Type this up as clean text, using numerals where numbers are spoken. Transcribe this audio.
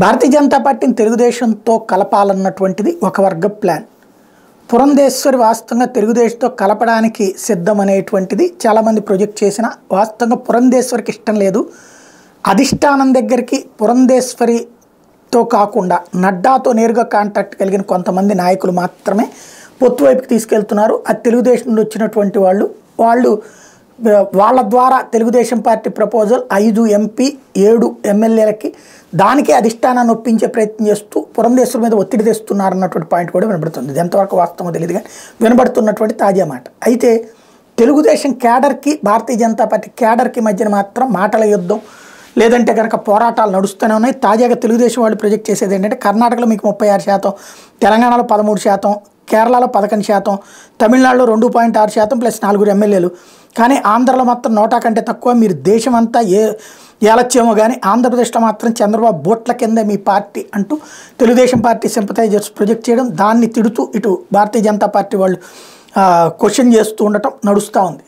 భారతీయ జనతా పార్టీని తెలుగుదేశంతో కలపాలన్నటువంటిది ఒక వర్గ ప్లాన్. పురంధేశ్వరి వాస్తవంగా తెలుగుదేశంతో కలపడానికి సిద్ధమనేటువంటిది చాలామంది ప్రొజెక్ట్ చేసిన. వాస్తవంగా పురంధేశ్వరికి ఇష్టం లేదు. అధిష్టానం దగ్గరికి పురంధేశ్వరితో కాకుండా నడ్డాతో నేరుగా కాంటాక్ట్ కలిగిన కొంతమంది నాయకులు మాత్రమే పొత్తు వైపుకి తీసుకెళ్తున్నారు. అది తెలుగుదేశం నుండి వచ్చినటువంటి వాళ్ళు వాళ్ళ ద్వారా తెలుగుదేశం పార్టీ ప్రపోజల్ 5 ఎంపీ 7 ఎమ్మెల్యేలకి దానికే అధిష్టానాన్ని ఒప్పించే ప్రయత్నం చేస్తూ పురంధేశ్వరి మీద ఒత్తిడి తెస్తున్నారన్నటువంటి పాయింట్ కూడా వినబడుతుంది. ఇది ఎంతవరకు వాస్తవమో తెలియదు కానీ వినబడుతున్నటువంటి తాజా మాట. అయితే తెలుగుదేశం క్యాడర్కి భారతీయ జనతా పార్టీ క్యాడర్కి మధ్యన మాత్రం మాటల యుద్ధం లేదంటే కనుక పోరాటాలు నడుస్తూనే ఉన్నాయి. తాజాగా తెలుగుదేశం వాళ్ళు ప్రొజెక్ట్ చేసేది ఏంటంటే కర్ణాటకలో మీకు 36%, తెలంగాణలో 13%, కేరళలో 11%, తమిళనాడులో 2.6% ప్లస్ 4 ఎమ్మెల్యేలు. కానీ ఆంధ్రలో మాత్రం 100 కంటే తక్కువ. మీరు దేశం అంతా ఏలచ్చేమో కానీ ఆంధ్రప్రదేశ్లో మాత్రం చంద్రబాబు బోట్ల కింద మీ పార్టీ అంటూ తెలుగుదేశం పార్టీ సింపథైజర్స్ ప్రొజెక్ట్ చేయడం, దాన్ని తిడుతూ ఇటు భారతీయ జనతా పార్టీ వాళ్ళు క్వశ్చన్ చేస్తూ ఉండటం నడుస్తూ ఉంది.